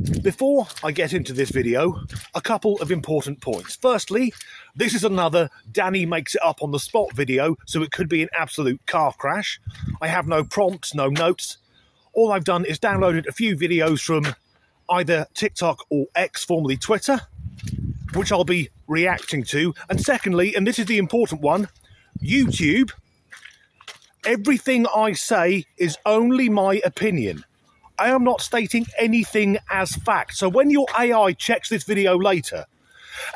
Before I get into this video, a couple of important points. Firstly, this is another Danny makes it up on the spot video, so it could be an absolute car crash. I have no prompts, no notes. All I've done is downloaded a few videos from either TikTok or X, formerly Twitter, which I'll be reacting to. And secondly, and this is the important one, YouTube, everything I say is only my opinion. I am not stating anything as fact. So when your AI checks this video later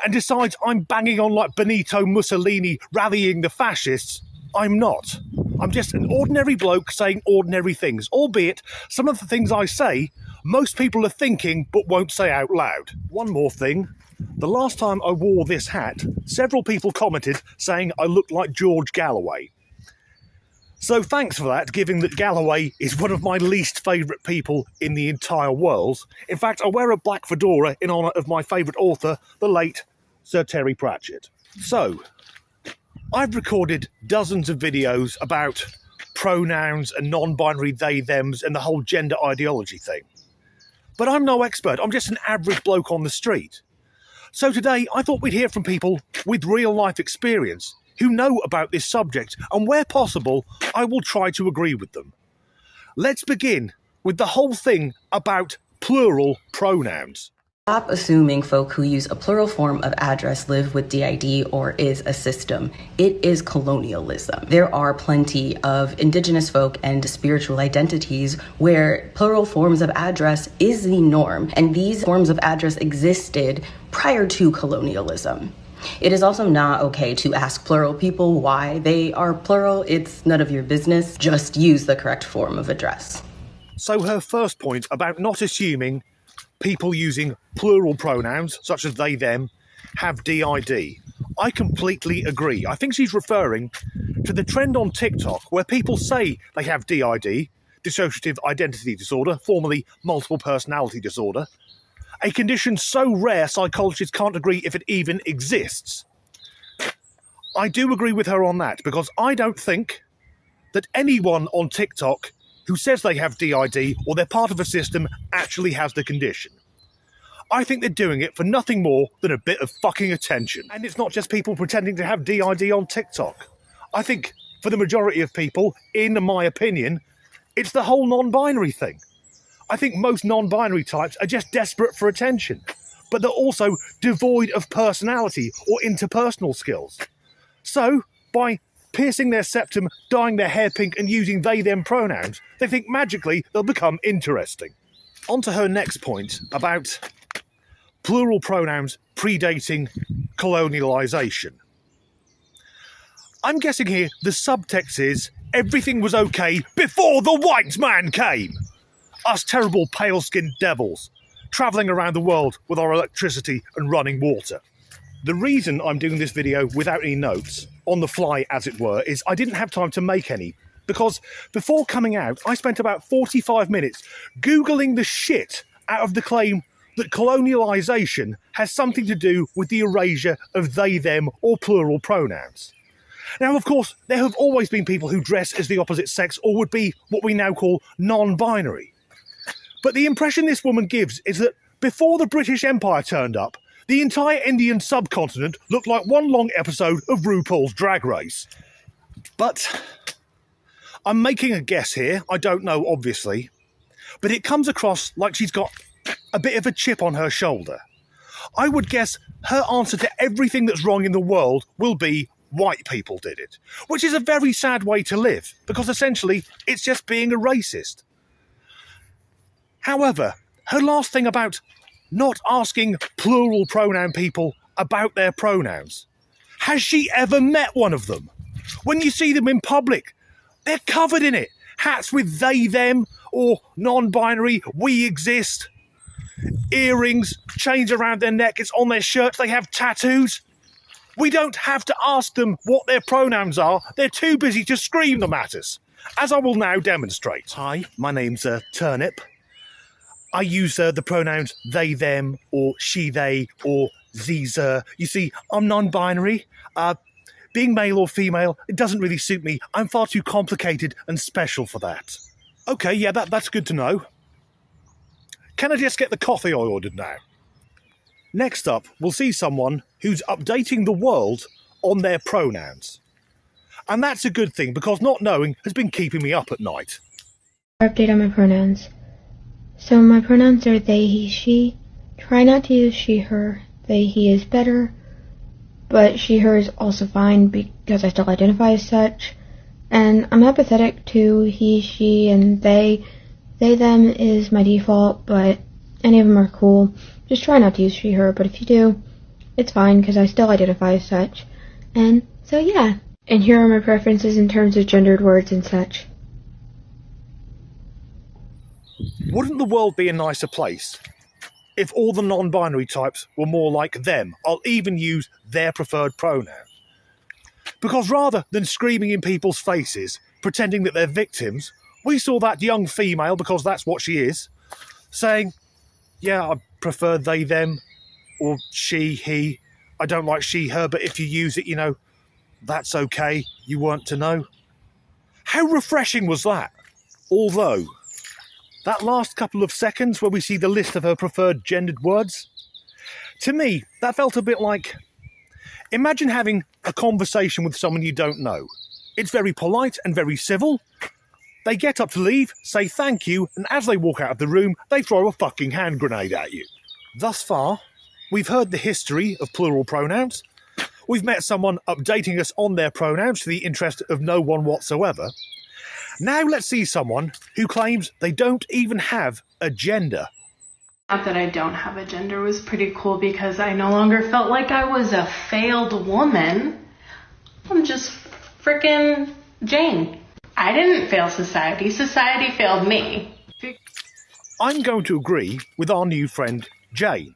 and decides I'm banging on like Benito Mussolini rallying the fascists, I'm not. I'm just an ordinary bloke saying ordinary things, albeit some of the things I say, most people are thinking but won't say out loud. One more thing. The last time I wore this hat, several people commented saying I looked like George Galloway. So thanks for that, given that Galloway is one of my least favourite people in the entire world. In fact, I wear a black fedora in honour of my favourite author, the late Sir Terry Pratchett. So, I've recorded dozens of videos about pronouns and non-binary they-thems and the whole gender ideology thing. But I'm no expert, I'm just an average bloke on the street. So today, I thought we'd hear from people with real-life experience who know about this subject, and where possible, I will try to agree with them. Let's begin with the whole thing about plural pronouns. Stop assuming folk who use a plural form of address live with DID or is a system. It is colonialism. There are plenty of indigenous folk and spiritual identities where plural forms of address is the norm, and these forms of address existed prior to colonialism. It is also not okay to ask plural people why they are plural. It's none of your business. Just use the correct form of address. So her first point about not assuming people using plural pronouns, such as they, them, have DID. I completely agree. I think she's referring to the trend on TikTok where people say they have DID, dissociative identity disorder, formerly multiple personality disorder, a condition so rare psychologists can't agree if it even exists. I do agree with her on that, because I don't think that anyone on TikTok who says they have DID or they're part of a system actually has the condition. I think they're doing it for nothing more than a bit of fucking attention. And it's not just people pretending to have DID on TikTok. I think for the majority of people, in my opinion, it's the whole non-binary thing. I think most non-binary types are just desperate for attention, but they're also devoid of personality or interpersonal skills. So, by piercing their septum, dyeing their hair pink and using they-them pronouns, they think magically they'll become interesting. On to her next point about plural pronouns predating colonialisation. I'm guessing here the subtext is everything was okay before the white man came. Us terrible pale-skinned devils, travelling around the world with our electricity and running water. The reason I'm doing this video without any notes, on the fly as it were, is I didn't have time to make any, because before coming out, I spent about 45 minutes Googling the shit out of the claim that colonialisation has something to do with the erasure of they, them, or plural pronouns. Now, of course, there have always been people who dress as the opposite sex or would be what we now call non-binary. But the impression this woman gives is that before the British Empire turned up, the entire Indian subcontinent looked like one long episode of RuPaul's Drag Race. But I'm making a guess here, I don't know obviously, but it comes across like she's got a bit of a chip on her shoulder. I would guess her answer to everything that's wrong in the world will be white people did it, which is a very sad way to live, because essentially it's just being a racist. However, her last thing about not asking plural pronoun people about their pronouns. Has she ever met one of them? When you see them in public, they're covered in it. Hats with they, them, or non-binary, we exist. Earrings, chains around their neck, it's on their shirts, they have tattoos. We don't have to ask them what their pronouns are. They're too busy to scream them at us, as I will now demonstrate. Hi, my name's Turnip. I use the pronouns they, them, or she, they, or these. You see, I'm non-binary. Being male or female, it doesn't really suit me. I'm far too complicated and special for that. Okay, yeah, that's good to know. Can I just get the coffee I ordered now? Next up, we'll see someone who's updating the world on their pronouns. And that's a good thing, because not knowing has been keeping me up at night. Update on my pronouns. So my pronouns are they, he, she. Try not to use she, her. They, he is better. But she, her is also fine because I still identify as such. And I'm apathetic to he, she, and they. They, them is my default, but any of them are cool. Just try not to use she, her, but if you do, it's fine because I still identify as such. And so yeah. And here are my preferences in terms of gendered words and such. Wouldn't the world be a nicer place if all the non-binary types were more like them? I'll even use their preferred pronoun. Because rather than screaming in people's faces, pretending that they're victims, we saw that young female, because that's what she is, saying, yeah, I prefer they, them, or she, he. I don't like she, her, but if you use it, you know, that's okay. You weren't to know. How refreshing was that? Although, that last couple of seconds where we see the list of her preferred gendered words, to me, that felt a bit like, imagine having a conversation with someone you don't know. It's very polite and very civil. They get up to leave, say thank you, and as they walk out of the room, they throw a fucking hand grenade at you. Thus far, we've heard the history of plural pronouns. We've met someone updating us on their pronouns to the interest of no one whatsoever. Now let's see someone who claims they don't even have a gender. Not that I don't have a gender was pretty cool because I no longer felt like I was a failed woman. I'm just frickin' Jane. I didn't fail society. Society failed me. I'm going to agree with our new friend Jane,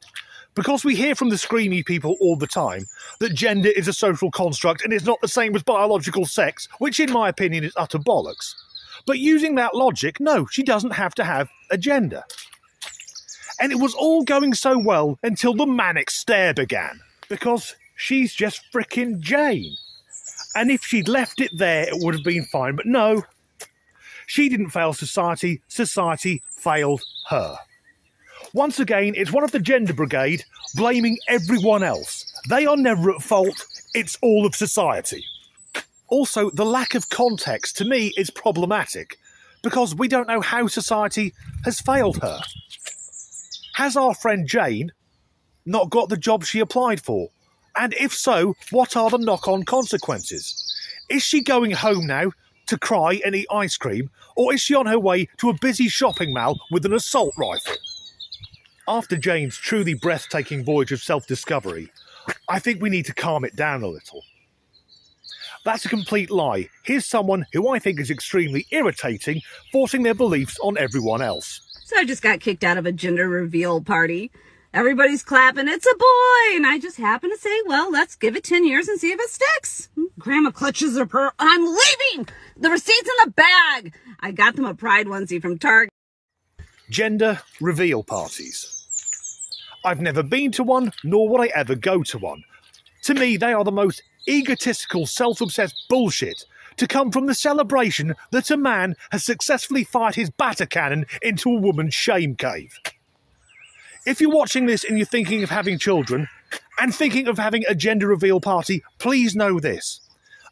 because we hear from the screamy people all the time that gender is a social construct and is not the same as biological sex, which in my opinion is utter bollocks. But using that logic, no, she doesn't have to have a gender. And it was all going so well until the manic stare began, because she's just frickin' Jane. And if she'd left it there, it would have been fine, but no. She didn't fail society, society failed her. Once again, it's one of the gender brigade blaming everyone else. They are never at fault, it's all of society. Also, the lack of context to me is problematic, because we don't know how society has failed her. Has our friend Jane not got the job she applied for? And if so, what are the knock-on consequences? Is she going home now to cry and eat ice cream, or is she on her way to a busy shopping mall with an assault rifle? After Jane's truly breathtaking voyage of self-discovery, I think we need to calm it down a little. That's a complete lie. Here's someone who I think is extremely irritating, forcing their beliefs on everyone else. So I just got kicked out of a gender reveal party. Everybody's clapping, it's a boy! And I just happen to say, well, let's give it 10 years and see if it sticks. Grandma clutches her pearl. I'm leaving! The receipt's in the bag! I got them a pride onesie from Target. Gender reveal parties. I've never been to one, nor would I ever go to one. To me, they are the most egotistical, self-obsessed bullshit to come from the celebration that a man has successfully fired his batter cannon into a woman's shame cave. If you're watching this and you're thinking of having children, and thinking of having a gender reveal party, please know this.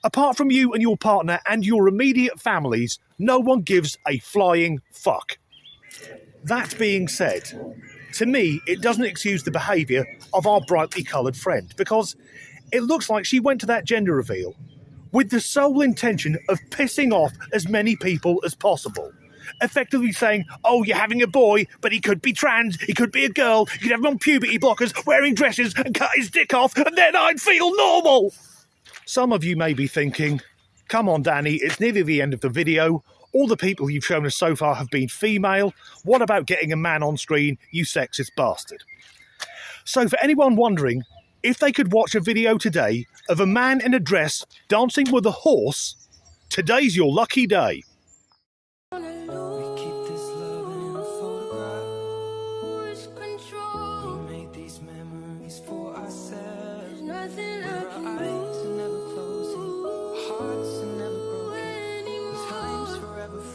Apart from you and your partner and your immediate families, no one gives a flying fuck. That being said, to me, it doesn't excuse the behaviour of our brightly coloured friend, because it looks like she went to that gender reveal with the sole intention of pissing off as many people as possible. Effectively saying, oh, you're having a boy, but he could be trans, he could be a girl, you could have him on puberty blockers, wearing dresses and cut his dick off, and then I'd feel normal! Some of you may be thinking, come on Danny, it's nearly the end of the video, all the people you've shown us so far have been female, what about getting a man on screen, you sexist bastard? So for anyone wondering, if they could watch a video today of a man in a dress dancing with a horse, today's your lucky day.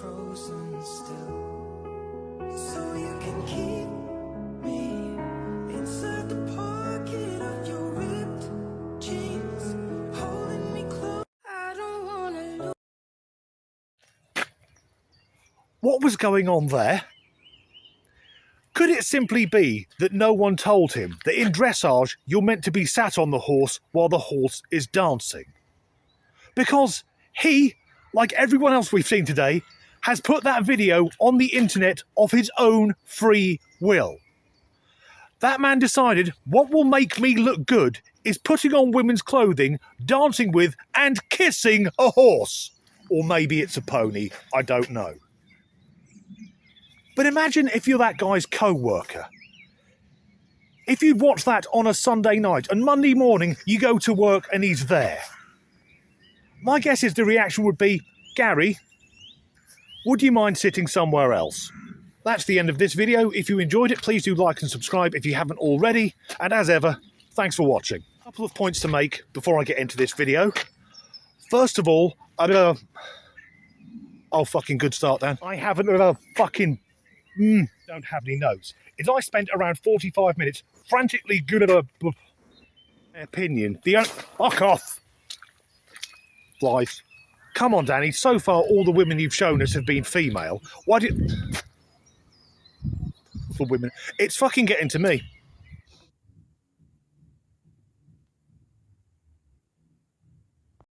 Frozen still, so you can keep What was going on there? Could it simply be that no one told him that in dressage you're meant to be sat on the horse while the horse is dancing? Because he, like everyone else we've seen today, has put that video on the internet of his own free will. That man decided what will make me look good is putting on women's clothing, dancing with and kissing a horse. Or maybe it's a pony, I don't know. But imagine if you're that guy's co-worker. If you'd watch that on a Sunday night and Monday morning you go to work and he's there. My guess is the reaction would be, Gary, would you mind sitting somewhere else? That's the end of this video. If you enjoyed it, please do like and subscribe if you haven't already. And as ever, thanks for watching. A couple of points to make before I get into this video. First of all, oh, fucking good start, Dan. I haven't fucking... don't have any notes. Is I spent around 45 minutes frantically good at my opinion. Fuck off. Flies. Come on, Danny. So far, all the women you've shown us have been female. Why did... For women. It's fucking getting to me.